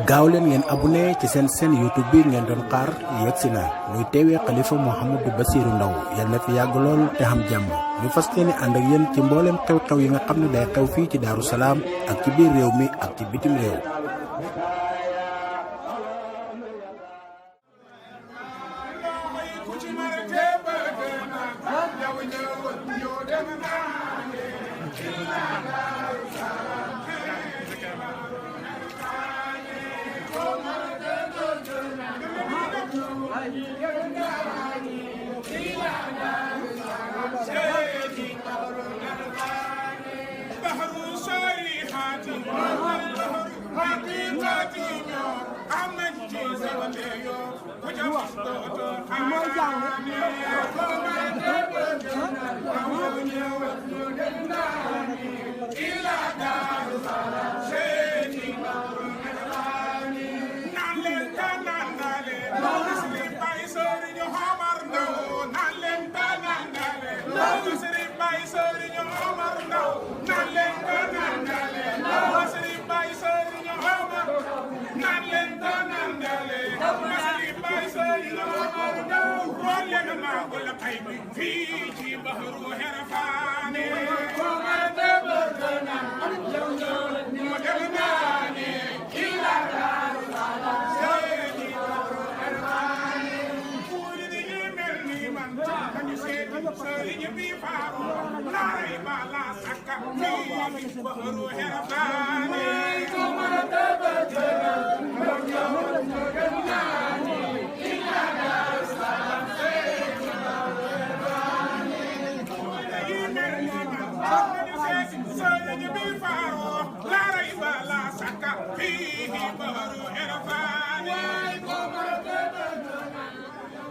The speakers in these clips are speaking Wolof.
gaaw leen ngeen abonné ci seen YouTube bi ngeen doon xaar yegsi na muy teewee xalifa Mouhamadou Bassirou Ndao yal na fi yàgg lool te xam jàmm ñu fas yéene ànd ak yéen ci mbooleem xew-xew yi nga xam ne day xew fii ci Daaru Salaam ak ci biir réew mi ak ci bitim réew.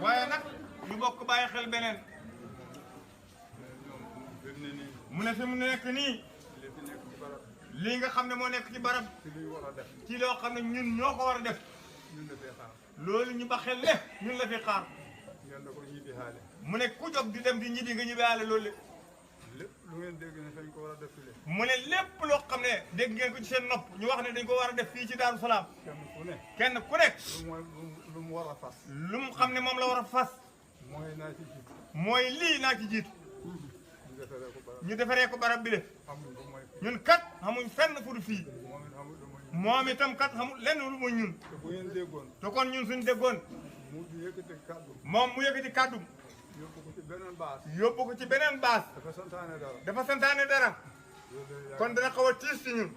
waaye nag ñu bokk bàyyi xel beneen mu ne fi mu nekk nii lii nga xam ne moo nekk ci barab ci loo xam ne ñun ñoo ko war a def loolu ñu ba xel ne ñun la fi xaar mu ne ku jóg di dem di ñibbi nga ñibbi aale loolu lépp lu ngeen dégg ne dañ ko war a def fii mu ne lépp loo xam ne dégg ngeen ko ci seen nopp ñu wax ne dañ ko war a def fii ci Daaru Salaam kenn ku nekk lu mu war a fas lu mu xam ne moom la war a fas mooy naa ci jiitu mooy lii naa ci jiitu ñu defaree ko barab bi de amuñ ko mooy ñun kat xamuñ fenn fu du fii moom itam kat xamul lenn lu muy ñun te bu ngeen déggoon te kon ñun suñ déggoon mu yëkkati kàddu moom mu yëkkati kàddu yóbbu ko ci beneen baas yóbbu ko ci beneen baas dafa santaane dara dafa santaane dara kon dana xaw a tiis ci ñun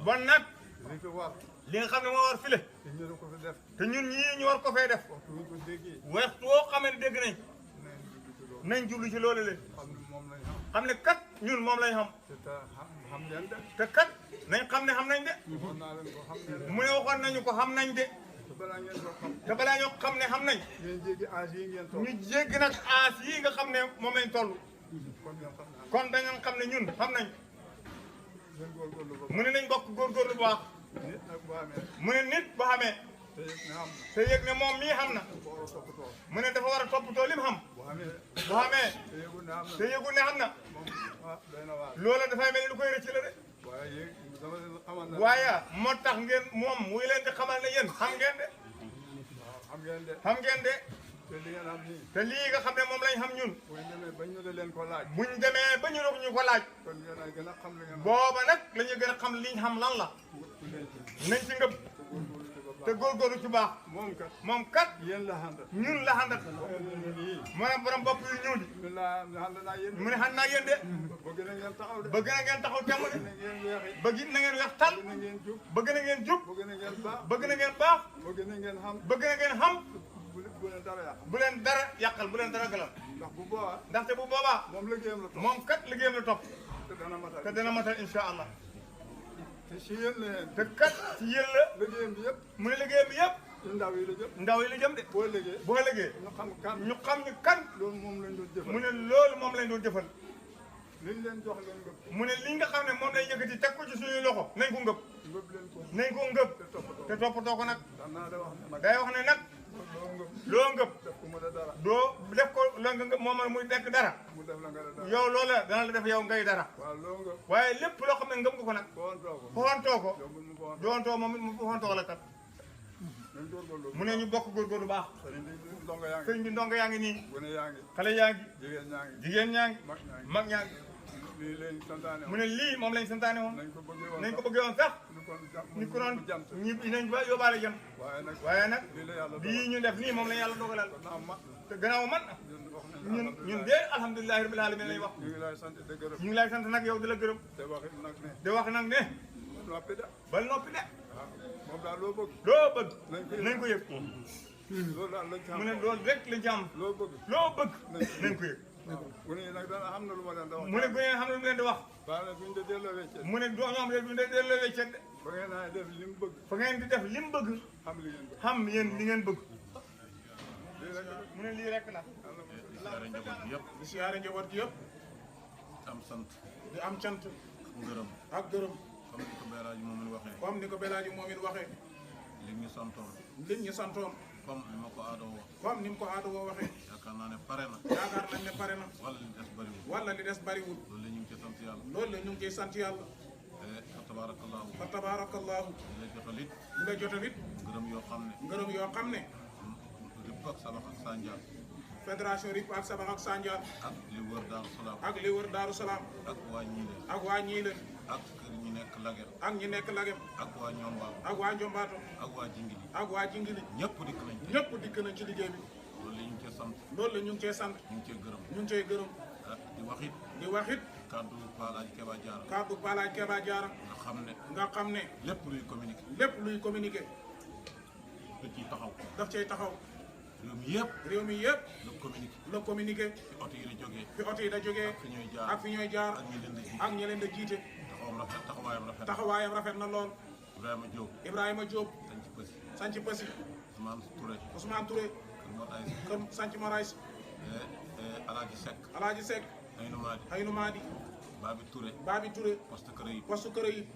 bon nag li fi war li nga xam ne moo war file te ñu ko fi def te ñun ñii ñu war ko fay def waxtu ñu ko déggee waxtu woo xamee ne dégg nañ nañ jublu ci loolu le xam ne moom lañ xam xam ne kat ñun moom lañ xam te xam ngeen de te kat nañ xam ne xam nañ de waxoon naa leen ko xam ngeen de mu ne waxoon nañu ko xam nañ de te balaa ngeen ko xam te balaa ñoo xam ne xam nañ ngeen jéggi âge yi ngeen toll ñu jéggi nag aas yi nga xam ne moom lañ toll kon ngeen xam naa kon dañu xam ne ñun xam nañ ngeen góorgóorlu ba mu ne nañ bokk góorgóorlu bu baax nit nag bu amee mu ne nit bu xamee te yëg ne am te yëg ne moom mii xam na ko war a toppatoo mu ne dafa war a toppatoo lim xam bu amee bu xamee te yëgul ne am na te yëgul ne xam na moom doy na waar loola dafay mel ni lu koy rëcc la de waaye yéeg dama leen xamal na waaye moo tax ngeen moom muy leen di xamal ne yéen xam ngeen de waaw xam ngeen de xam ngeen de te li ngeen am nii te lii nga xam ne moom lañ xam ñun buñ demee bañ ñu leen ko laaj buñ demee ba ñu doog ñu ko laaj kon ngeen a gën a xam li ngeen booba nag la ñu gën a xam liñ xam lan la nañ ci ngëb te góorgóorlu ci baax moom kat yéen la àndal ñun la àndal mu ne borom bopp yu ñuul ñun la àndal naa yéen mu ne xam naa yéen de bëgg na ngeen taxaw de bëgg na ngeen taxaw temm de na ngeen weexi bëgg na ngeen weex tal bëgg na ngeen jub bëgg na ngeen jub bëgg na ngeen baax bëgg na ngeen baax bëgg na ngeen xam bëgg na ngeen xam bu leen dara yàq bu leen dara yàqal bu leen dara galal ndax bu boobaa ndaxte bu boobaa moom liggéeyam la topp moom kat liggéeyam la topp te dana matal te dana matal incha allah te si yéen la yéen te kat ci yéen la liggéeyam bi yëpp mu ne liggéeyam bi yëpp ci ndaw yi la jëm ndaw yi la jëm de boo liggéey boo liggéey ñu xam kan ñu xam ni kan loolu moom lañ doon jëfal mu ne loolu moom lañ doon jëfal liñ leen jox ngeen ngëp mu ne li nga xam ne moom lay yëkkati teg ko ci suñuy loxo nañ ko ngëp ngëp leen ko nañ ko ngëp te toppatoo te toppatoo ko nag danaa da wax ne nag day wax ne nag loo ngëp def ko mu ne dara doo def ko la nga ngëp moom muy nekk dara mu def la nga ne dara yow loola dana la def yow ngay dara waaw loo nga waaye lépp loo xam ne ngëm nga ko nag fontoo ko foxantoo ko yow mu fontoo doontoo moom it mu foxantoo la kat nañ góorgóorlu mu ne ñu bokk góorgóorlu baax sëriñ bi ndongo yaa ngi sëñ bi ndongo yaa ngi nii gone yaa ngi xale yaa ngi jigéen ñaa ngi jigéen ñaa ngi mag ñaa ngi mag ñaa ngi lii leen santaane mu ne lii moom lañ santaane woon nañ ko bëggee woon nañ ko bëggee woon sax ñu ñu ko doon jant ñi nañ ba yóbbaale jant waaye waaye nag nag lii la yàlla lii ñu def nii moom la yàlla dogalal naa mat te gannaaw man ñun wax nañ ñun de alhamdulilahi rabbil alamin lañ wax ñu ngi lay sant de gërëm ñu ngi lay sant nag yow di la gërëm te waxit nag ne di wax nag ne noppi de bal noppi de waaw moom daal loo bëgg loo bëgg nañ ko yëg loolu daal lañ ci am mu ne loolu rek lañ ci am loo bëgg loo bëgg nañ ko yëg bu ne nag dana am na lu ma leen da wax mu ne bu ngeen xam ne lu mu leen di wax baax na buñ de delloo weccet mu ne doo ñoom de du dee delloo weccet de ba ngeen naa def li mu bëgg fa ngeen di def li mu bëgg xam li ngeen bëgg xam yéen li ngeen bëgg lii rek mu ne lii rek la siyaare njaboot bi yëpp di siyaare njaboot gi yëpp am sant di am cant ngërëm ak gërëm comme ni ko Beelaaji moom mi waxee comme ni ko Belaaji moom it waxee li ñu santoon liñ ñu santoon comme ni ma ko aadoo wax comme ni mu ko aada woo waxee yaakaar naa ne pare na yaakaar nañ ne pare na wala li des bëriwul wala li des bariwul loolu la ñu ngi ci sant yàlla loolu la ñu ngi ciy sant yàlla fa tabaarakallaahu fa tabaarakallaahu di la jotalit li la jotalit ngërëm yoo xam ne ngërëm yoo xam ne ripp ak sabax ak sanjaan fédération RIP ak Sabax ak Sandial ak li wër Daaru Salaam ak li wër Daaru Salaam ak waa ñiile ak waa Ñiile ak kër ñi nekk Lagem ak ñi nekk Lagem ak waa Ñombaaw ak waa Njombato ak waa Jingili ak waa Jingili ñëpp dikk nañ ñëpp dikk nañ ci liggéey bi loolu la ñu ngi cee sant loolu la ñu ngi cee sant ñu ngi cee gërëm ñu ngi cee gërëm di wax it di wax it kàddu Paalaaji Keba Jaara kàddu Balaaj Keba Jaara nga xam ne nga xam ne lépp luy communiqué lépp luy communiqué da ciy taxaw daf cay taxaw réew mi yëpp réew mi yëpp la communiqué la communiqué fi oto yi la jógee fi oto yi da jógee fi ñooy jaar ak fi ñooy jaar ak ñi leen di ji ak ñi leen da jiite taxawaayam rafet taxawaayam rafet na lool Ibrahima Diop Ibrahima Diop dañ ci pësi sanc Pësi Ousmane Touré Ousmane Touré kër Mor Ay kër sanc Morays Alaaji Seck Alaaji Seck Aynou Madi Aynou Madi Babi Touré Babi Touré poste kër yi postu kër yi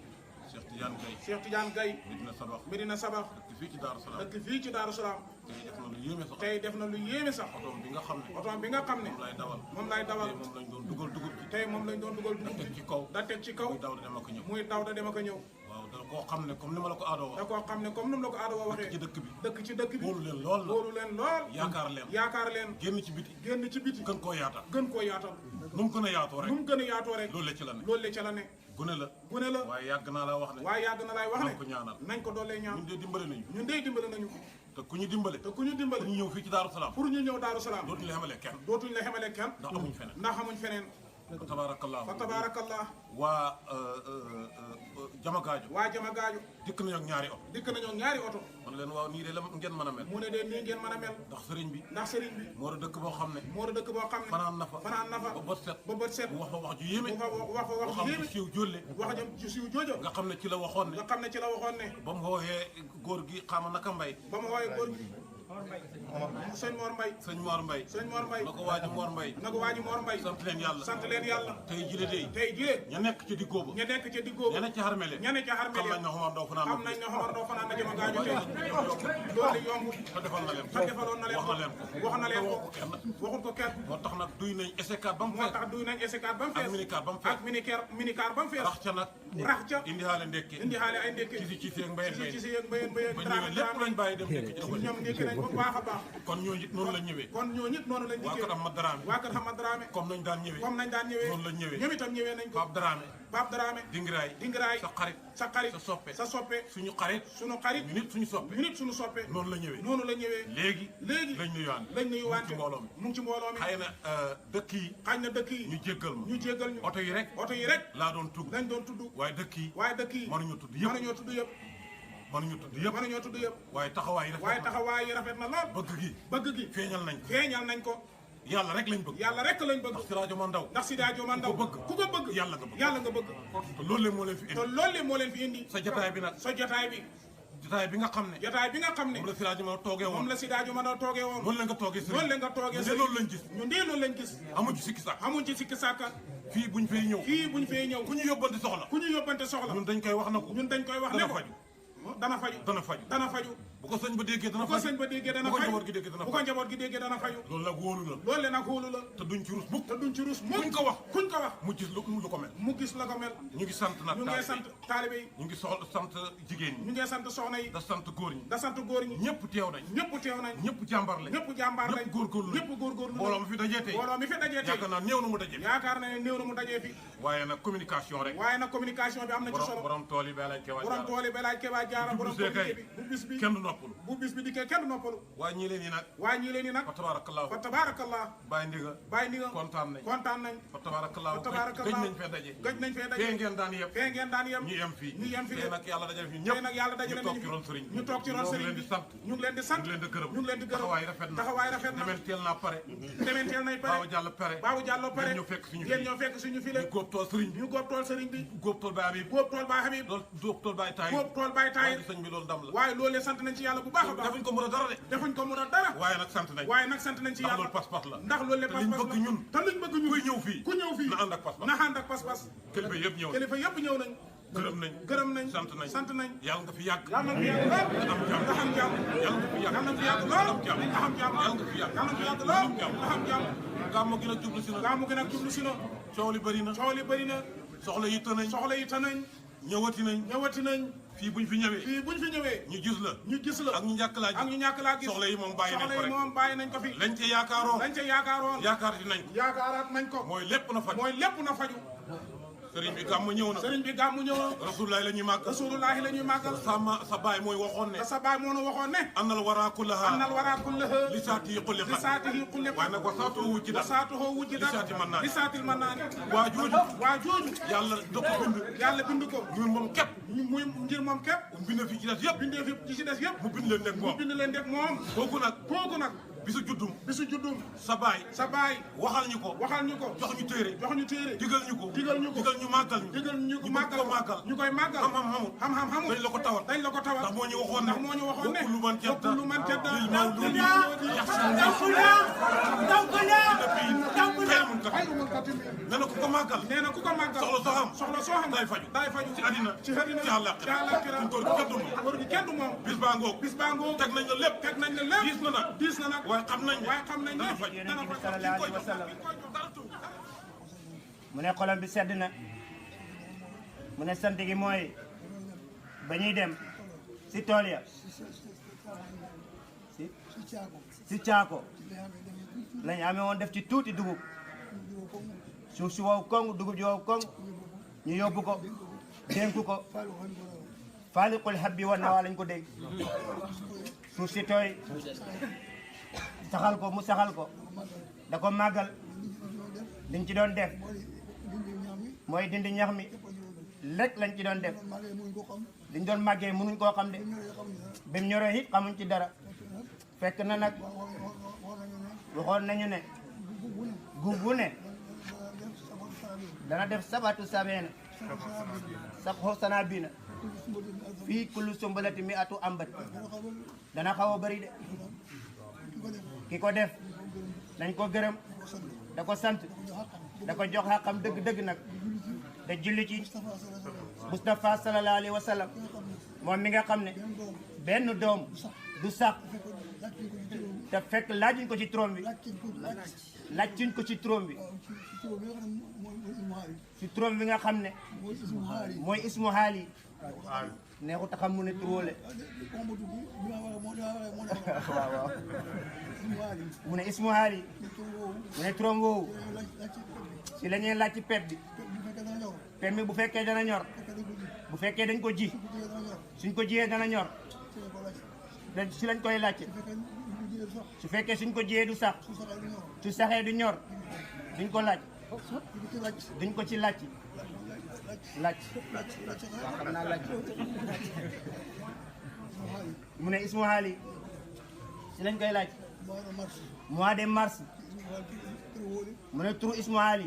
Cheikh Tidiane Gaye Cheikh Tidiane Gaye Medina Sabax Medina Sabax dëkk fii ci Daaru Salaam dëkk fii ci Daaru Salaam tey def na lu yéeme sax tey def na lu yéeme sax otoom bi nga xam ne otoom bi nga xam ne moom lay dawal moom lay dawal tey moom lañ doon dugal dugub ji tey moom lañ doon dugal dugub teg ci kaw da teg ci kaw muy daw di dem ak a ñëw muy daw da dem ak a ñëw waaw da koo xam ne comme ni ma la ko aadoo da wax koo xam ne comme nu mu la ko aada woo ci waxee dëkk bi dëkk ci dëkk bi wóolu leen lool la wóolu leen lool yaakaar leen yaakaar leen génn ci biti génn ci biti gën koo yaatal gën koo yaatal nu mu gën a yaatoo rek nu mu gën a yaatoo rek loolu la ci la ne loolu la ca la ne gune la gune la waaye yàgg naa laa wax ne waaye yàgg na laay wax nañ ko ne ñaanal nañ ko doolee ñaan ñun de dimbale nañu ñun dey dimbale nañu te ku ñu dimbale te ku ñu dimbale ñu ñëw fii ci Daaru Salaam pour ñu ñëw Daaru Salaam dootuñu la xamale kenn dootuñ la xamale kenn ndax amuñ feneen ndax amuñ feneen fa tabaarakallaahu fa tabaarakallah waa jamagaajo waa jama gaajo dikk nañu ak ñaari oto dikk nañoo ñaari oto man leen waaw nii de la ngeen mën a mel mu ne de nii ngeen mën a mel ndax sëriñ bi ndax sëriñ bi moo da dëkk boo xam ne moo da dëkk boo xam ne fanaan na fa fanaan na fa ba bët set ba bët set mu wax fa wax ju yéeme bu fa wax fa boo wax xam yéeme ne siiw jólle wax jëm ci siw joojo nga xam ne ci la waxoon ne nga xam ne ci la waxoon ne ba mu wooyee góor gi xaama naka mbay ba ma wooyee góor gi sëñ Mor Mbaye sëñ Mor Mbay sëñ Mor Mbaye na ko waaji Mor Mbay na ko waa ji Mor Mbaye sant leen yàlla sant leen yàlla tey jile dey tey jii ña nekk ci diggoo ba ña nekk ca diggoo ña nekk ci xarmele ña ne ca xarmel xam nañ na xomar doo fanaan xam nañ ne xomar doo fanaan na jama gaajo tey loolu yombut te defal na leen te defaloon na leen wax na leen ko wax na leen ko kenn waxul ko kenn moo tax nag duy nañ SK ba mu moo fees tax duy nañ SK ba mu fees ak minicar ba mu fees ak minicar ba mu fees rax ca nag rax ca indi xaale ndekke indi xaale ay ndékki ci seeg mbayeen ci mbayeen si yéeg mbayeen mbayeen ba ñëwee lépp lañ bàyyi dem ndekki ci dafa ñoom ndékki nañ bu baax a baax kon ñooñu it noonu la ñëwee kon ñoo ñit noonu lañ waa dikkee kër Ahmad Dramé waa kër Hamad Dramé comme nañ daan ñëwee comme nañ daan ñëwee noonu lañ ñëwee ñoom itam ñëwee nañ ko Pape Dramé Pape Dramé dingiraay dingiraay sa xarit sa xarit sa soppe sa soppe suñu xarit suñu xarit ñu nit suñu soppe ñu nit suñu soppe noonu la ñëwee noonu la ñëwee léegi léegi lañ nuyuwaan lañ nuyu wante ci mbooloo mi mu ngi ci mbooloo mi xëy na dëkk yi xañ na dëkk yi ñu jéggal ma ñu jéggal ñu oto yi rek oto yi rek laa doon tudd lañ doon tudd waaye dëkk yi waaye dëkk yi mënuñu tudd yëpp mënuñoo tudd yëpp mënuñu tudd yëpp mënuñoo tudd yëpp waaye taxawaay yi waaye rek taxawaay yi rafet na lool bëgg gi bëgg gi feeñal nañ ko feeñal nañ ko yàlla rek lañ bëgg yàlla rek lañ bëgg ndax si rajo ma ndaw ndax si daa jooma ndaw ku ko bëgg ku ko bëgg yàlla nga bëgg yàlla nga bëgg te loolu leen moo leen fi te indi loolu moo leen fi indi sa jotaay bi nag sa jotaay bi jotaay bi nga xam ne jotaay bi nga xam ne moom la si rajo ma toogee moom woon la si daa jooma ndaw toogee woon noonu la nga toogee noonu la nga toogee ne loolu lañ gis ñu ndee loolu lañ gis amuñ ci sikki sax xamuñ ci sikki sàkka fii buñ fay ñëw fii buñ fee ñëw ku ñu yóbbante soxla ku ñu yóbbante soxla ñun dañ koy wax na ko ñun dañ koy wax ne dana ko faju dana faju dana faju dana faju bu ko sëñ ba déggee dana bu ko faju sëñ ba déggee dana bu ko faju njaboot gi déggee dana bu ko faju njaboot gi déggee dana faju loolu nag wóolu la loolu le nag wóolu la te duñ ci rus mukk te duñ ci rus mukk kuñ ko wax kuñ ko wax mu gis lu ko mel mu gis la ko mel ñu ngi sant nag ñu ngi sant taalibe yi ñu ngi sant jigéen ñi ñu ngi sant soxna yi da sant góor ñi da sant góor ñi ñëpp teew nañ ñëpp teew nañ ñëpp jàmbar lañ ñëpp jàmbaar lañ ñëpp góorgóorlu lañ ñëpp góorgóorlu mbooloo mi fi dajee tey mbooloo mi fi dajee tey yaakaar naa néew na mu dajee yaakaar na ne néew na mu dajee fi waaye nag communication rek waaye nag communication bi am na ci solo borom tool yi bee lañ koy borom tool yi balaaj kebaa jaara borom tool kay bi bu bis bi kenn du noppalu bu bis bi dikkee kenn du noppalu waaye ñii leen ni nag waaye ñii leen ni nag fa tabarakallah fa tabaarakallah bàyyi ndiga bàyyi ni nga kontaan nañ kontaan nañ fa tabarakallah fa tabaarakallah gëj nañ fee daje gëj nañ fee fee daje ngeen daan yem fee ngeen daan yem ñu yem fii ñu yem fii tey nag yàlla dajale fi ñëpp tey nag yàlla dajale ñu toog ci ron sëriñ ñu toog ci ron ñu sëriñ leen di sant ñu ngi leen di sant ñu ngi leen di gërëm ñu ngi leen di gërëm taxawaay rafet na taxawaay rafet na dementeel naa pare dementeel nay Baabu pare Jàll pare Baabu Jàllo pare ngeen ñëw fekk suñu ngeen fii ñëw fekk suñu fii la ñu góob tool sëriñ bi ñu góob tool sëriñ bi góob tool Baay Habib góob tool Baay Habib loolu góob tool Baay Taayir góob tool Baay Taayir sëñ bi loolu ndam la waaye loolee sant nañ ci yàlla bu baax a baax defuñ ko mën a dara de defuñ ko mu a dara waaye nag sant nañ waaye nag sant nañ ci ndax yàlla loolu pas-pas la ndax loolu le te liñ pas-pas bëgg ñun te liñ bëgg ñun kuy ñëw fii ku ñëw fii na ànd ak pas-pas na ànd ak pas-pas kilifa yëpp ñëw kilifa yëpp ñëw nañ gërëm nañ sant nañ yàlla nga fi yàgg yàlla na fi yàgg lool nga xam jàmm yàlla nga fi yàgg yàlla na fi yàgg lool nga xam jàmm yàlla nga fi yàgg yàlla na fi yàgg lool nga xam jàmm gàmmu gi nag jublu si na gàmmu gi nag jublu si na coow li bëri na coow li bëri na soxla yi tënañ soxla yi tanañ ñëwati nañ ñëwati nañ fii buñ fi ñëwee fii buñ fi ñëwee ñu gis la ñu gis la ak ñu ñàkk laa ak ñu ñàkk laa gis soxla yi moom bàyyi nañ ko soxla yi rek moom bàyyi nañ ko fi lañ ca yaakaaroon lañ ca yaakaaroon yaakaar di nañ ko yaakaaraat nañ ko mooy lépp na faj mooy lépp na faju sëriñ bi gàmmu ñëw na sëriñ bi gàmmu ñëw na rasulullahi la ñuy màgg rasulullahi la ñuy màggal sa baay mooy waxoon ne te sa baay moo nu waxoon ne annal waraa kullaha annal waraa kullaha li saati yi xulli li saatihi xuliqat waaye nag wasaatoo wujji wa saatuhu wujjidat li saati mën naa li saatil mën naa waa jooju waa jooju yàlla da ko bind yàlla bind ko ngir moom képp muy ngir moom képp bind fi ci des yëpp bindee fi ci des yëpp mu bind leen nekk moom bind leen def moom kooku nag bisu juddum bisu juddum sa baay sa baay waxal ñu ko waxal ñu ko jox ñu téere jox ñu téere digal ñu ko digal ñu ko digal ñu màggal ñu digal ñu ko ñu bëgg ko màggal ñu koy màggal xam-xam xamul xam-xam xamul dañ la ko tawal dañ la ko tawal ndax moo ñu waxoon ndax moo ñu waxoon ne lu man bokkul lu man tedda lil mawludi nee na ku ko màggal nee na ku ko màggal soxla soo xam day faju ci àddina ci àddina ci àllaaxira suñ góor gi kenn du moom góor gi kenn du moom bis baa ngoog bis baa ngoog teg nañ la lépp teg nañ la lépp diis na nag diis na nag waaye xam nañ dana faj yonent bi sallallahu alayhi wa sallam mu ne xolam bi sedd na mu ne sant gi mooy ba ñuy dem si tool ya si caako lañu amee woon def ci tuuti dugub suuf si wow koŋ dugub ji wow koŋ ñu yóbbu ko dénk ko faaliqul habbi wa nawaa lañ ko dénk suuf si tooy saxal ko mu saxal ko da ko màggal liñ ci doon def mooy dindi ñax mi lekk lañ ci doon def liñ doon màggee mënuñ koo xam de ba mu ñoree it xamuñ ci dara fekk na nag waxoon nañu ne guub bu ne dana def sabatu sabeena sab xoo sanaa bii na fii kullu sumbalati mi atu ambat dana xaw a bëri de ki ko def nañ ko gërëm da ko sant da ko jox xaqam dëgg-dëgg nag da julli ci Mustafa sallallahu alayhi wa sallam moom mi nga xam ne benn doom du sax te fekk laajuñ ko ci trom bi laajtuñ ko ci trom bi ci trom bi nga xam ne mooy ismu haali neexut a xam mu ne turóole waaw mu ne ismu haali mu ne trom woowu si la ñuy laaj ci pep bi pep bi bu fekkee dana ñor bu fekkee dañ ko ji suñ ko jiyee dana ñor si lañ koy laajte su fekkee suñ ko jiyee du sax su saxee du ñor duñ ko laaj duñ ko ci laaj waaw xam naa laaj mu ne ismu haali si lañ koy laaj mois de mars mu ne turu ismu haali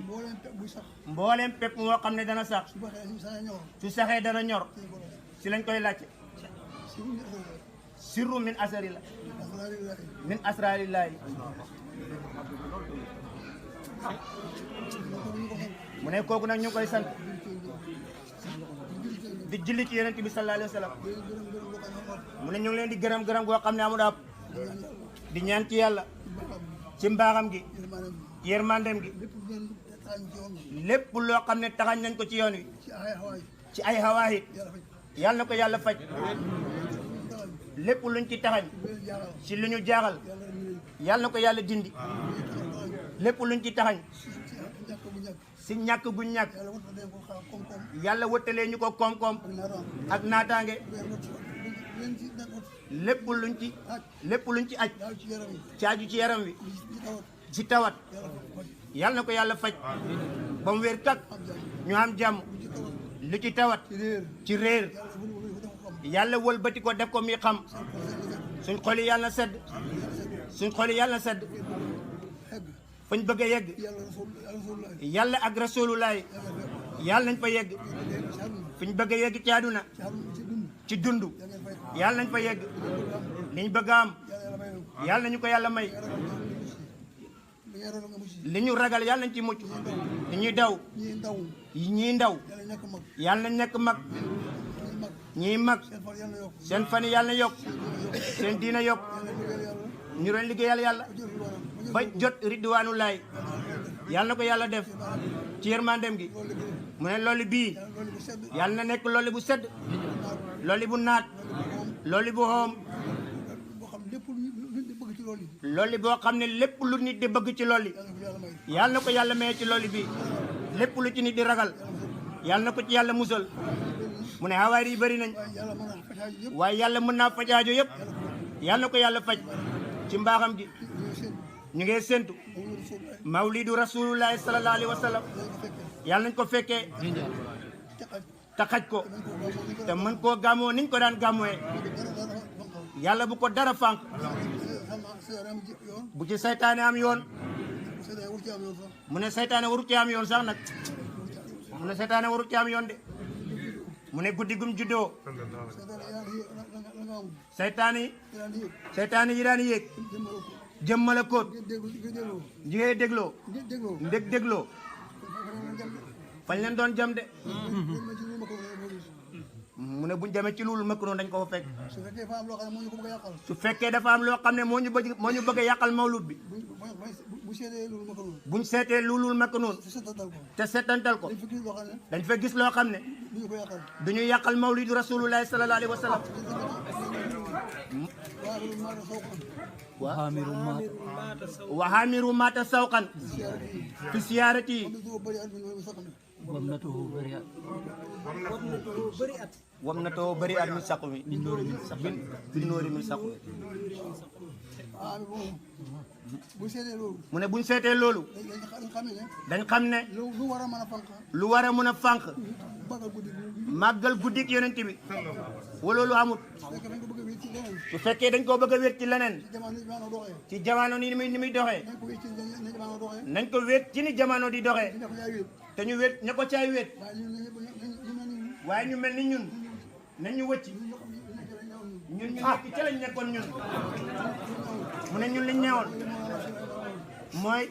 mbooleem pepp moo xam ne dana sax su saxee dana ñor si lañ koy laaj sirru min asari la min asrarillahi mu ne kooku nag ñu koy sant di julli ci yonent bi sallallahu alayhi wa sallam mu ne ñu ngi leen di gërëm goo xam ne amul ab di ñaan ci yàlla ci mbaaxam gi yërmandem gi lépp loo xam ne taxañ nañ ko ci yoon wi ci ay xawaayit yàlla na ko yàlla faj lépp luñ ci taxañ ci lu ñu jaaxal yàlla na ko yàlla dindi lépp luñ ci taxañ si ñàkk gu ñàkk yàlla wëttalee ñu ko koom-koom ak naataange lépp luñ ci aj caaju ci yaram wi ci tawat yàlla na ko yàlla faj ba mu wér kak ñu am jàmm lu ci tawat ci réer yàlla wëlbati ko def ko mi xam suñ xol yi yàlla na sedd suñ xol yi yàlla na sedd fañ bëgg a yegg yàlla ak rasulullaay yàlla nañ fa yegg fiñ bëgg a yegg ci àdduna ci dund yàlla nañ fa yegg liñ bëgg a am yàlla nañu ko yàlla may li ñu ragal yàlla nañ ci mucc li ñuy daw ñii ndaw yàlla nañ nekk mag ñii mag seen fan yàlla na yokk seen diina yokk ñu doon liggéeyal yàlla ba jot ridwaanu laay yàlla na ko yàlla def ci yërmandem gi mu ne loolu bii yàlla na nekk loolu bu sedd loolu bu naat loolu bu xoom loolu boo xam ne lépp lu nit di bëgg ci loolu yàlla na ko yàlla maye ci loolu bii lépp lu ci nit di ragal yàlla na ko ci yàlla musal mu ne xawaari yi bëri nañ waaye yàlla mën naa faj aajo yëpp yàlla na ko yàlla faj ci mbaaxam gi ñu ngi séntu mawlidu rasulullahi sallallahu alayhi wa sallam yàlla nañ ko fekkee te xaj ko te mën koo gàmmoo niñ ko daan gàmmooyee yàlla bu ko dara fànq bu ci saytaane am yoon mu ne saytaane waru ci am yoon sax nag mu ne saytaane waru ci am yoon de mu ne guddi gum juddoo saytaane yi daan yéeg jëmmala koot jigéen dégloo ndég dégloo fañ leen doon jam de mu ne buñ demee ci loolu mëkk noonu dañ ko fa fekk su fekkee dafa am loo xam ne moo ñu bëgg a yàqal mawlud bi buñ seetee loolu mëkk noonu te seetantal ko dañ fa gis loo xam ne duñu yàqal mawlidu rasulullahi sallallahu alayhi wa sallam وحامر مات سوقا في سيارتي وابنته بريئة من سقوي بالنور من سقوي mu ne buñ seetee loolu dañ xam ne lu war a mën a fànq màggal guddik yonent bi wala lu amut su fekkee dañ koo bëgg a wéet ci leneen ci jamono ni muy doxee nañ ko wéet ci ni jamono di doxee te ñu wéet ña ko caay wéet waaye ñu mel ni ñun nañ ñu wëcc ñun ñu nekk ca lañ nekkoon ñun mu ne ñun liñ neewoon mooy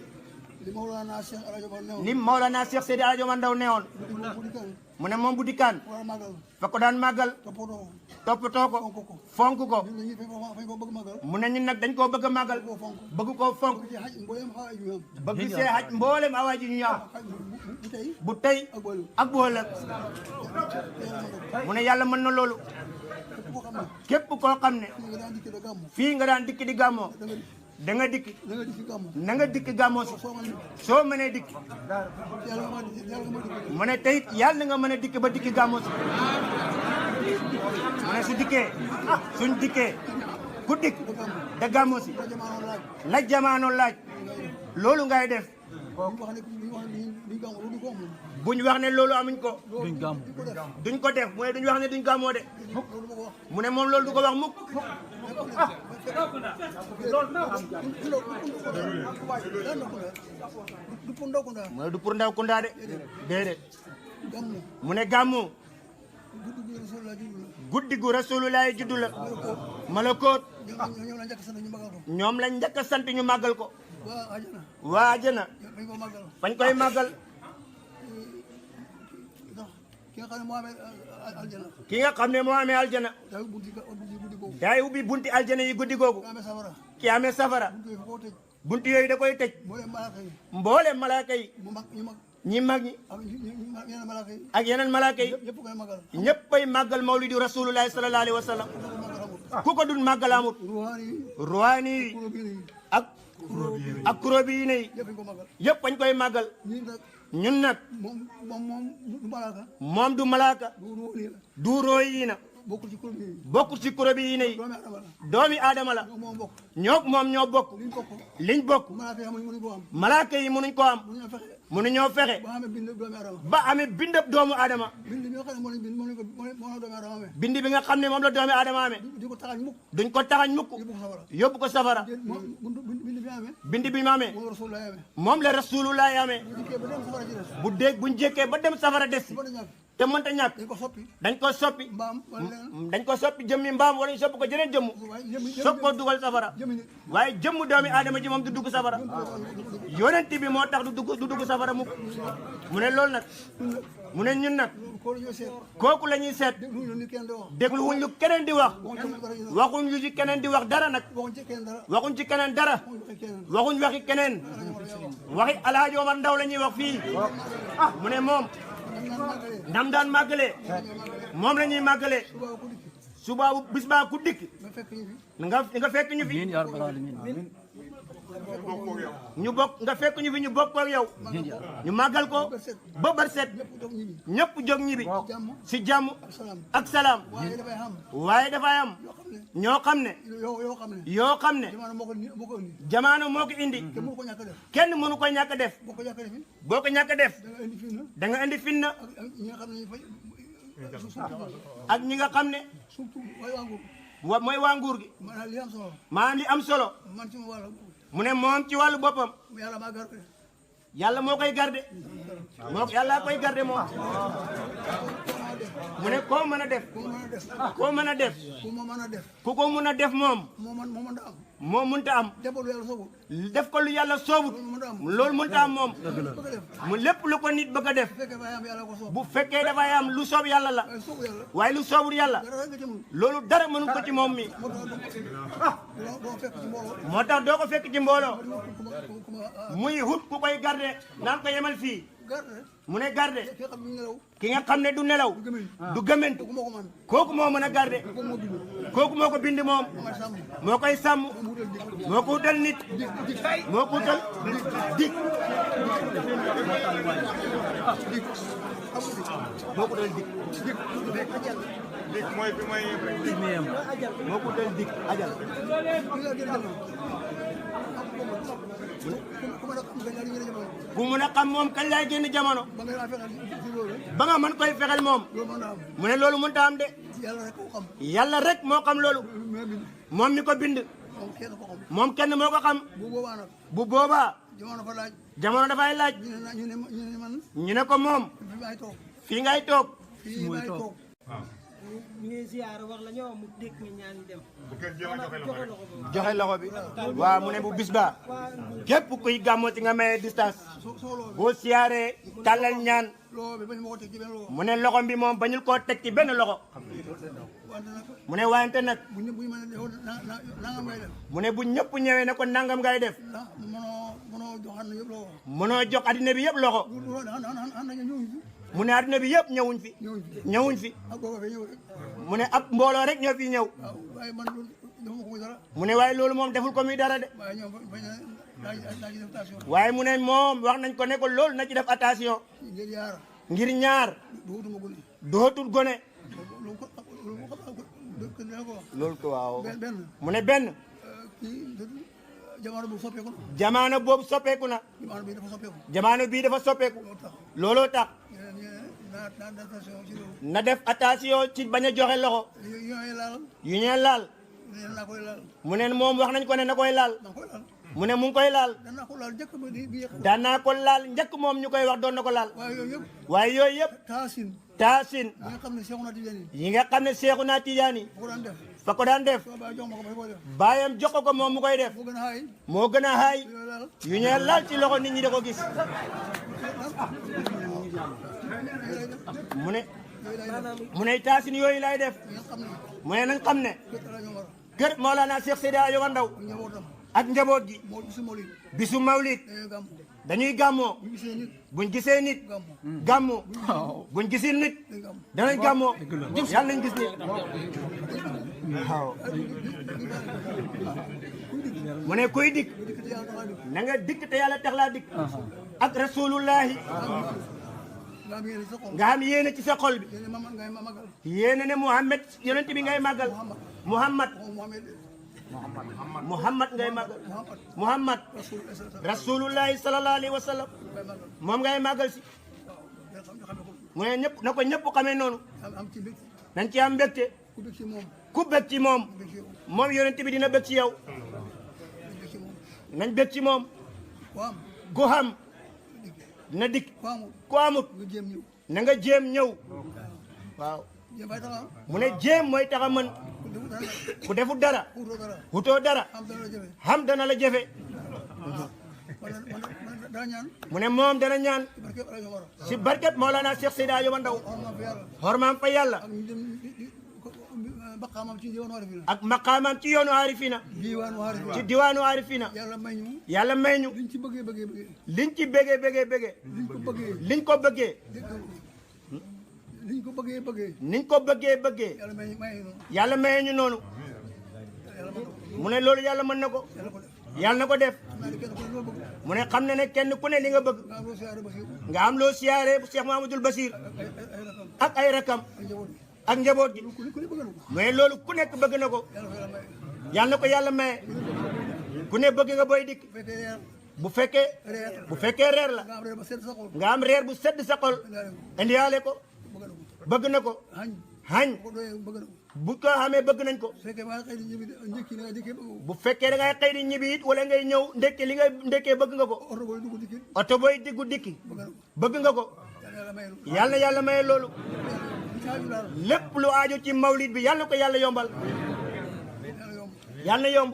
li Mawlana Cheikh Seydi Hadji Omar Ndaw neewoon mu ne moom bu dikkaan fa ko daan màggal toppatoo ko fonk ko mu ne ñun nag dañ koo bëgg a màggal bëgg koo fonk bëgg see xaj mboolem awaay ji ñu am bu tey ak bu ëllëg mu ne yàlla mën na loolu képp koo xam ne fii nga daan dikk di gàmmoo da nga dikk na nga dikk gàmmoo si soo mënee dikk mu ne teyit yàlla na nga mën a dikk ba dikk gàmmoo si mu ne su dikkee suñ dikkee ku dikk da gàmmoo si la jamaano laaj loolu ngay def buñ wax ne loolu amuñ ko duñ ko def mu ne duñ wax ne duñ gàmmoo de mu ne moom loolu du ko wax mukk mu ne du pour ndaw kunda de déedéet mu ne gàmmu guddi gu rasulullah juddu la malakoot ñoom lañ njëkk a sant ñu màggal ko waa ajana fañ koy màggal ki nga xam ne moo amee aljana ki nga xam ne moo amee aljana day bunti guddi googu day ubbi bunti aljana yi guddi googu ki amee safara ki amee safara bunti yi fa koo tëj bunti yooyu da koy tëj mbooleem malaaka yi mboolem malaaka yi mu mag ñu mag ñi mag ñi ak yeneen malaaka yi ak yeneen malaaka yi ñëpp koy magal ñëppay màggal mawlidu rasulullahi sallallahu alayhi wa sallam ku ko dul màggal amut ruwaani yi ruwaani yi kuróobiin yi ak kuróobi yi ne yëpp ñu ko magal yëpp bañ koy màggal ñii nag ñun nag moom du malaaka moom du malaaka du ruwaani la du rooy yi na bokkul ci kuréel yi bokkul ci kuréel yi ne doomi adama la doomi aadama la ñoo moom bokk ñoo moom ñoo bokk liñ bokk liñ bokk malaaka yi xamuñ mënuñ ko am malaaka yi mënuñ ko am mënuñoo fexe mënuñoo fexe ba xamee bind doomi adama ba amee bindab doomu aadama bind bi nga xam ne moo lañ bind moo la doomi adama amee bind bi nga xam ne moom la doomi aadama amee di ko taxañ mukk duñ ko taxañ mukk yóbbu ko safara yóbbu ko safara bind bi amee bind bi mu amee moo rasulullah amee moom la rasulullahi amee bu dikkee ba dem safara ci des bu dégg buñ jékkee ba dem safara des ba da ñàkk te mënta ñàkk dañ ko soppi dañ ko soppi mbaam wala leneen dañ ko soppi jëmmi mbaam wala ñu soppi ko jeneen jëmm waaye soog ko dugal safara jëmi nit waaye jëmm doomi aadama ji moom du dugg safara yonent bi moo tax du dugg safara mukk mu ne loolu nag mu ne ñun nag ko la ñuy seet kooku la ñuy seet déglu ñu ni kenn di wax déglu wuñ lu keneen di wax waxuñ lu ci keneen di wax dara nag waxuñ ci kenn dara waxuñ ci keneen dara waxuñ waxi keneen waxi alhaaji Omar Ndaw la ñuy wax fii mu ne moom ndam daan màggalee moom la ñuy màggalee suba bis baa ku dikk nga fekk ñu fi ñu bokk nga fekk ñu fi ñu bokk ak yow ñu màggal ko ba bar set ñëpp jóg ñibi si jàmm ak salaam waaye dafay am ñoo xam ne yoo xam ne jamaano moo ko indi kenn mënu ko ñàkk def boo ko ñàkk def da nga indi finna ak ñi nga xam ne mooy waa nguur gi maanaam li am solo mu ne moom ci wàllu boppam yàlla moo koy garde yàlla koy garde moom mu ne koo mën a def koo mën a def ku ko mën a def moom moo mënta am def ko lu yàlla soobut loolu mënta am moom mu lépp lu ko nit bëgg a def bu fekkee dafay am lu soob yàlla la waaye lu soobut yàlla loolu dara mënu ko ci moom mi moo tax doo ko fekk ci mbooloo muy hut ku koy garde naan ko yemal fii mu ne garde ki nga xam ne du nelaw du gëmmentu kooku moo mën a garde kooku moo ko bind moom moo koy sàmm moo ko wutal nit moo ko wutal dik moo ko wutal dik dik mooy bi may moo ko wutal dik ajal ku mun a xam moom kañ laay génn jamono ba nga mën koy fexel moom mu ne loolu mënta am de yàlla rek moo xam loolu moom mi ko bind moom kenn moo ko xam bu boobaa jamono dafay laaj ñu ne ko moom fii ngay toog ñu ngi ziar wax la ñoo mu dégg nga ñaan dem. joxe loxo bi waaw mu ne bu bis ba képp kuy gàmmoo ci nga maye distance boo siyaaree tàllal ñaan mu ne loxom bi moom bañul koo teg ci benn loxo mu ne wante nag mu ne bu ñëpp ñëwee ne ko nangam ngay def mënoo jox addina bi yëpp loxo mu ne adduna bi yëpp ñëwuñ fi mu ne ab mbooloo rek ñoo fi ñëw mu ne waaye loolu moom deful ko muy dara de waaye mu ne moom wax nañ ko ne ko loolu na ci def attention ngir ñaar dootul gone loolu ko waaw mu ne benn jamono boobu soppeeku na jamono bii dafa soppeeku looloo tax na def attention ci bañ a joxe loxo yu ñee laal mu ne moom wax nañ ko ne na koy laal mu ne mu ngi koy laal daan naa ko laal njëkk moom ñu koy wax doon na ko laal waaye yooyu yëpp taasin yi nga xam ne Seexuna Tijaan yi fa ko daan def baayam jox ko moom mu koy def moo gën a haay yu ñee laal ci loxo nit ñi da ko gis mu ne mu ne taasin yooyu lay def mu ne nañ xam ne kër Mawlana Cheikh Seydi Hadji Omar Ndaw ak njaboot gi bisu mawlid dañuy gàmmoo buñ gisee nit gàmmoo buñ gisin nit danañ gàmmoo yàlla nañ gis nit waaw mu ne kuy dikk na nga dikk te yàlla tax laa dikk ak rasulullahi nga xam yéene ci sa xol bi yéene ne Muhammad yonent bi ngay màggal Muhammad ngay màggal Muhammad rasulullahi sallallahu alayhi wa sallam moom ngay màggal si mu ne ñëpp na ko ñëpp xamee noonu nañ ci am mbégte ku bég ci moom moom yonent bi dina bég ci yow nañ bég ci moom ku xam na dikk ku amut na nga jéem ñëw waaw mu ne jéem mooy tax a mën ku defut dara wutoo dara xam dana la jafe mu ne moom dana ñaan si barket Mawlana Cheikh Seydi Hadji Omar Ndaw xormaam fa yàlla ak maqaamam ci yoonu aarifina ci diwaanu aarifina yàlla may ñu liñ ci bëggee liñ ko bëggee niñ ko bëggee yàlla may ñu noonu mu ne loolu yàlla mën na ko yàlla na ko def mu ne xam ne kenn ku ne li nga bëgg nga am loo siyaare Cheikh Mahamadul Basir ak ay rakam ak njaboot gi mais loolu ku nekk bëgg na ko yàlla na ko yàlla maye ku ne bëgg nga booy dikk bu fekkee reer la nga am reer bu sedd sa xol indiwaale ko bëgg na ko xañ bu ko xamee bëgg nañ ko bu fekkee da ngay xëy di ñibbi it wala ngay ñëw ndekki li nga ndekkee bëgg nga ko oto booy diggu dikki bëgg nga ko yàlla na yàlla maye loolu lépp lu aajo ci mawlid bi yàlla ko yàlla yombal yàlla na yomb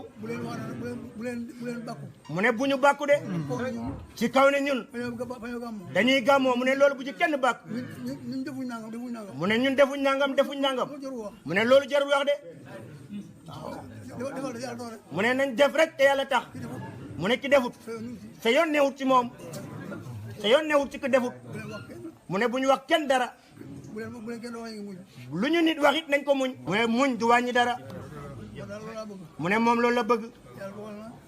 mu ne bu ñu bàkku de ci kaw ne ñun dañuy gàmmoo mu ne loolu bu ci kenn bàkk mu ne ñun defuñ nangam mu ne loolu jarul wax de mu ne nañ def rek te yàlla tax mu ne ki defut sa yoon newut ci moom sa yoon newut ci ki defut mu ne bu ñu wax kenn dara lu ñu nit wax it nañ ko muñ mu ne muñ du wàññi dara mu ne moom loolu la bëgg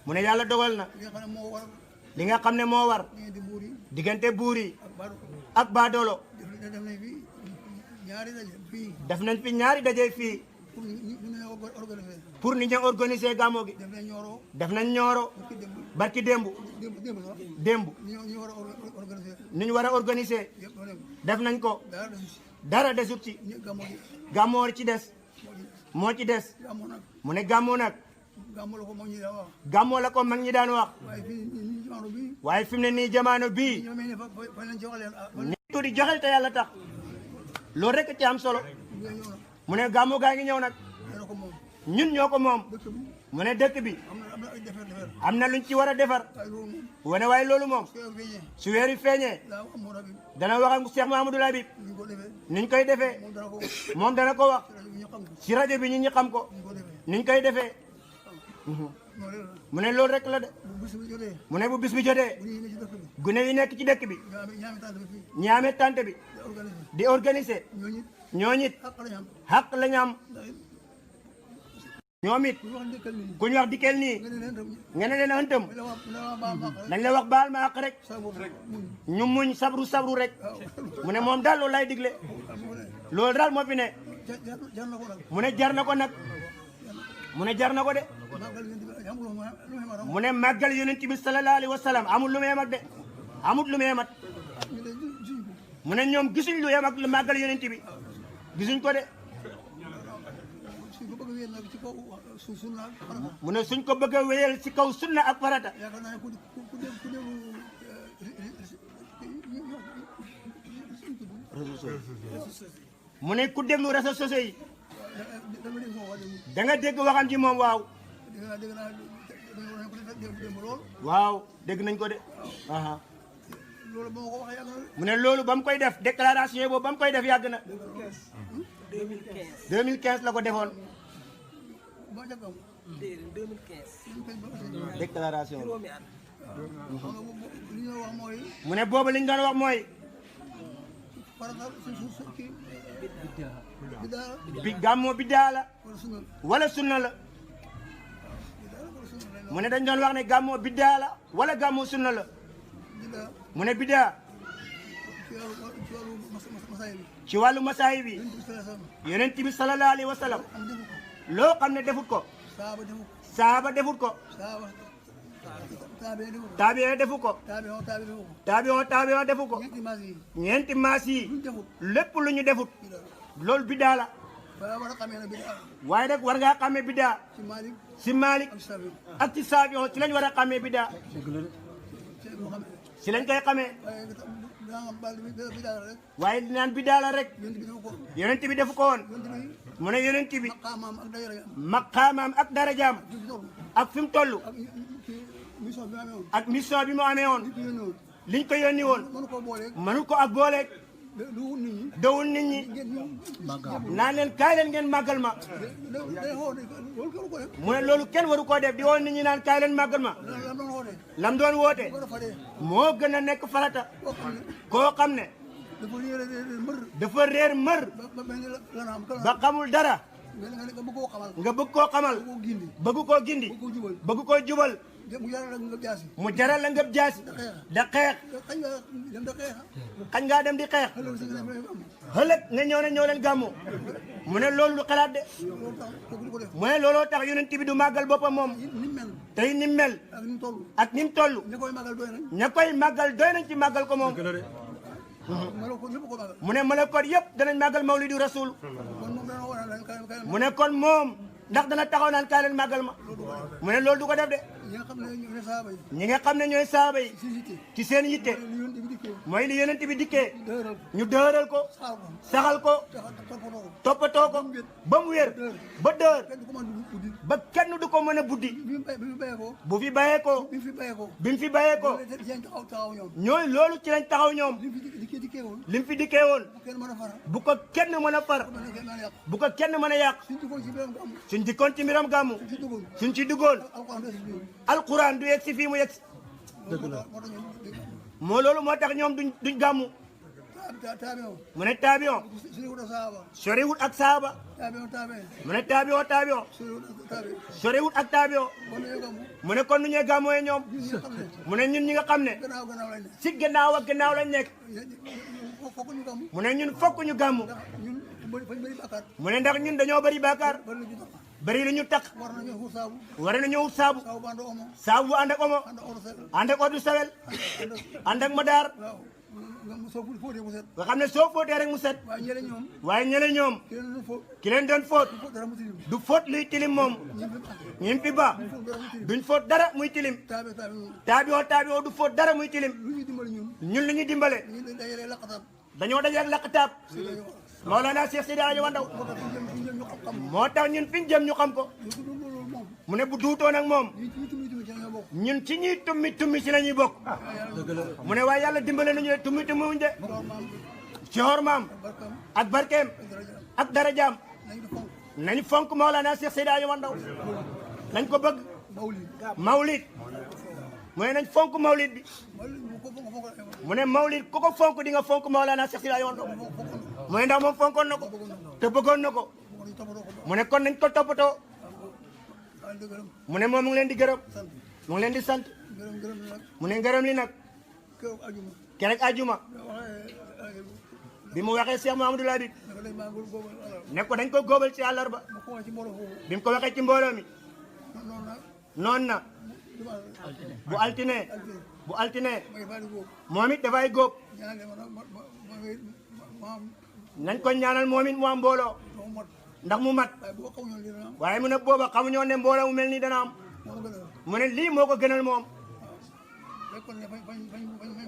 mu ne yàlla dogal na li nga xam ne moo war diggante buur yi ak baadoolo def nañ fi ñaari daje fii pour ni ñu organiser gàmmo gi def nañ ñooro barki démb ni ñu war a organiser def nañ ko dara desut ci gàmmoo ci des moo ci des mu ne gàmmoo nag gàmmoo la ko mag ñi daan wax waaye fi mu ne nii jamono bii ni tuuti joxel te yàlla tax loolu rek ci am solo mu ne gàmmoo gaa ngi ñëw nag ñun ñoo ko moom mu ne dëkk bi am na luñ ci war a defar wane waaye loolu moom su weer yi feeñee dana wax ak Cheikh Mahamadul Habib niñ koy defee moom dana ko wax ci rajo bi ñi xam ko niñ koy defee mu ne loolu rek la de mu ne bu bis bi jotee gune yi nekk ci dëkk bi ñaame tante bi di organiser ñooñit xaq lañ am ñoom it ku ñu wax dikkeel nii nga ne leen ëntam dañ la wax baal ma àq rek ñu muñ sabru rek mu ne moom daal loolu lay digle loolu daal moo fi ne mu ne jar na ko nag mu ne jar na ko de mu ne màggal yonent bi sallallahu alayhi wa sallam amul lu muy mat de amul lu muy mat mu ne ñoom gisuñ lu yem ak lu màggal yonent bi gisuñ ko de mu ne suñ ko bëgg a wéyal ci kaw sunna ak farata mu ne ku déglu réseaux sociaux yi da nga dégg waxam ci moom waaw waaw dégg nañ ko de aha loolu ba ma ko waxee yàgg na mu ne loolu ba mu koy def déclaration boobu ba mu koy def yàgg na 2015 2015 la ko defoon ba jàkkam 2015 déclaration juróomi at xam nga li ñu wax mooy mu ne boobu li ñu doon wax mooy farata su kii bidaa bi gàmmoo biddaa la wala sunna wala sunna la bidaa wala sunna lay mu ne dañ doon wax ne gàmmoo biddaa la wala gàmmoo sunna la bidaa mu ne biddaa ci wàllu masaay bi ci wàllu masaay bi yonent bi sallallahu alayhi wasallam yonent bi sallallahu alayhi wa sallam am defu ko loo xam ne defut ko saaba defu ko saaba defut ko saaba taabe defu ko taabiya defu ko taabe defu ko taabiya defu ko ñetti maas yi ñeenti maas yi luñ defut lépp lu ñu defut bidaa loolu biddaa la waaye war a xamee ne bidaa waaye nag war ngaa xamee biddaa ci Maalik si Maalik ak Saafi ak ci Saafiyon ci lañ war a xamee biddaa ci boo xamee si lañ koy xamee waaye daa nga bal bidaa la rek waaye dinaan biddaa la rek yonent bi defu ko yonent bi defu ko woon yonent bi mu ne yonent bi maqaamaam ak dayra maqaamaam ak darajaam fi mu toll ak fi mu toll ak ci mission bi ma amee woon ak mission bi mu amee woon nit ñi yónni woon liñ ko yónni woon mënu koo booleeg mënu ko ak booleeg lu wut nit ñi dowul nit ñi ngeen ñu naan leen kaay leen ngeen màggal ma day xoo de loolu kenn ko def mu ne loolu kenn waru koo def di woon nit ñi naan kaay leen màggal ma lam doon xoo de lam doon woote ko dafa dee moo gën a nekk farata koo xam ne koo xam ne dafa yére mbër dafa réer mër ba mel ni la naam kala ba xamul dara mel nga ne nga bëgg koo xamal nga bëgg koo xamal koo gindi bëgg koo gindi koo jubal bëgg koo jubal mu yaral la nga jaasi mu jaral la ngëb jaasi da xeex xañ nga dem da xeex xañ ngaa dem di xeex xale si nga ne am xëlëg nga ñëw ne ñëw leen gàmmu mu ne loolu du xalaat de loolu tax kooku di ko def mu ne looloo tax yonent bi du màggal boppam moom ni mel tey ni mu mel ak ni mu toll ak ni mu toll ña koy magal doy nañ ña koy màggal doy nañ ci màggal ko moom melo ko ñëpp ko magal mu ne malakoot yëpp danañ màggal mawlidu rasul kon moom dana war a leen kay mu ne kon moom ndax dana taxaw naan kaay leen màggal ma mu ne loolu du ko def de ñi nga xam ne ñu ne saaba yi ñi nga xam ne ñooy saaba yi si yitte ci seen yitte li yonent bi dikkee mooy li yonent bi dikkee dëral ñu dëëral ko saal ko saxal ko toppatoo ko toppatoo ko ba mu wér ba dëër kenn du ko mën du guddi ba kenn du ko mën a buddi bi mu bayee ko bu fi bayee ko bi mu fi bayee ko bi mu fi bayee ko seen taxaw ñoom ñooy loolu ci lañ taxaw ñoom li mu fi dikkee woon lim fi dikkee woon kenn mën a far bu ko kenn mën a far mën a kenn mën a yàq bu ko kenn mën a yàq suñ duggoon ci biiram am suñ dikkoon ci mbiram gàmmu ci duggoon suñ ci duggoon alxuraan des biir alquran du yegg si fii mu yegg si moo tax ñoom moo loolu moo tax ñoom duñ gàmmu taabion mu ne taabion suriwut ak saaba soriwut ak saaba taabion mu ne taabion taabion suriwut ak taabion soriwut ak taabion kon ñu gamu mu ne kon nu ñuy gàmmooyee ñoom ñun ñi nga xam ne mu ne ñun ñi nga xam ne gannaaw lañ ne si gannaaw ak gannaaw lañ nekk fokk ñu gamu mu ne ñun fokk ñu gàmmu ndax ñun fañ bëri bàkkaar mu ne ndax ñun dañoo bëri baakaar bari na ju tax bëri lu ñu tax war nañu xuur saabu war nañoo wut saabu saabu bando omo saabu bu ànd ak omo ànd or sel ànd ak ordu sawel ànd ak madaar waaw nga soo fóotee mu set nga xam ne soo fóotee rek mu set waaye ñële ñoom waaye ñele ñoom ki leen doon fóot ki leen doon fóot fóot dara mu tilim du fóot luy tilim moom ñi fi am ñim fi ba fóot dara mu tilim duñ fóot dara muy tilim taabion taabioo du fóot dara muy tilim lu ñuy dimbali ñun ñun li ñuy dimbale ñu dajalee laqatam dañoo daje ak laqtaab Mawlana Cheikh Seydi Hadji Wandaw moo tax ñu ñu xam moo tax ñun fi ñu jëm ñu xam ko loolu moom mu ne bu duutoon ak moom ñu tumi ci ñoo bokk ñun ci ñuy tummi ci la ñuy bokk mu ne waaye yàlla dimbale nañu tummi wuñ de loolu maam ci xormaam barkam ak barkeem daraja ak darajaam nañ ko fonk nañu fonk Mawlana Cheikh Seydi Hadji Wandaw nañ ko bëgg mawlid mawlid mu ne nañ fonk mawlid bi mawlid mu ko fonk mu ne mawlid ku ko fonk di nga fonk Mawlana Cheikh Seydi Hadji Wandaw mu ne ndax moom fonkoon na ko te bëggoon na ko ko ñu toppatoo ko mu ne kon nañ ko toppatoo waaye dëgëram mu ne moom mu ngi leen di gërëm sant mu ngi leen di sant gërëm nag mu ne ngërëm li nag keroog ajuma keroog ajuma waxee bi mu waxee Cheikh Mouhamadou Labib dafa lay maa ngul boobu alal ne ko dañ ko góobal ci àllarba ma ko wax ci mbooloo foofu bi mu ko waxee ci mbooloo mi noonu nag noonu na dimanche bu altine bu altine may faali boobu moom it dafay góob ñaanale ma am nañ ko ñaanal moom it mu am mbooloo ma mot ndax mu mat waaye boo xaw ñoon dina am waaye mu ne booba xamuñoo ne mbooloo mu mel nii dana am moo ma gën a mu ne lii moo ko gënal moom fekkoon ne fañ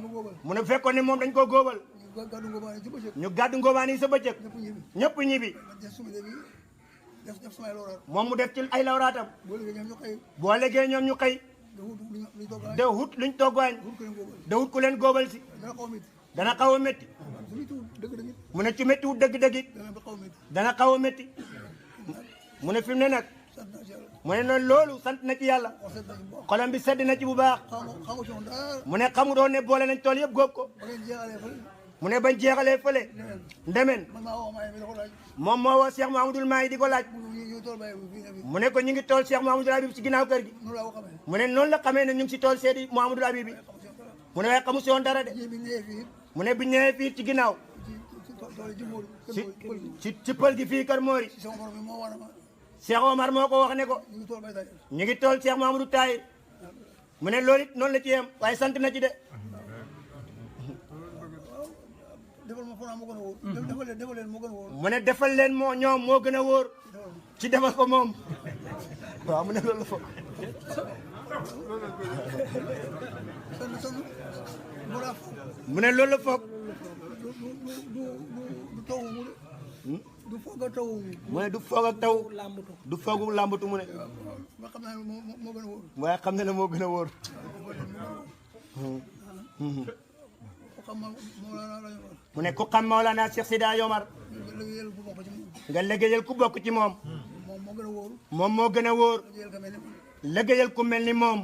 ma góobal mu ne fekkoon ne moom dañ ko góobal ñu gàddu ngóobaane ci bëccëg ñu gàddu ngóobaan yi sa bëccëg ñëpp ñibbi ñëpp ñibbi ma def suma léegi def samay looraat moom mu def ci ay lawraatam boo liggéey ñoom ñu xëy boo léegee ñoom ñu xëy da wut luñ toggaañ da wut ku leen góobal si dana xaw a métti mu ne ci métti wut dëgg-dëgg it dana xaw a métti mu ne fi mu ne nag mu ne noonu loolu sant na ci yàlla xolam bi sedd na ci bu baax mu ne xamu doon ne boole nañ tool yëpp góob ko mu ne bañ jeexalee fële ndemen moom moo woo Cheikh Mouhamadoul Mahi di ko laaj mu ne ko ñu ngi tool Cheikh Mouhamadoul Habib ci ginnaaw kër gi mu ne noonu la xamee ne ñu ngi si tool Seydi Mouhamadoul Habib bi mu ne waaye xamu si woon dara de mu ne bi ñëwee fii ci ginnaaw ci pël gi fii kër Mori Cheikh Omar moo ko wax ne ko ñu ngi tool Cheikh Mouhamadou Tahir mu ne loolu it noonu la ci yem waaye sant na ci de mu ne defal leen moo ñoom moo gën a wóor ci defal ko moom waaw mu ne loolu la foog mu ne loolu la foog du foog ak taw mu ne du foog ak taw du foogu làmbatu mu ne waaye xam na ne moo gën a wóor mu ne ku xam Mawlana Cheikh Seydi Omar nga liggéeyal ku bokk ci moom moom moo gën a wóor liggéeyal ku mel ni moom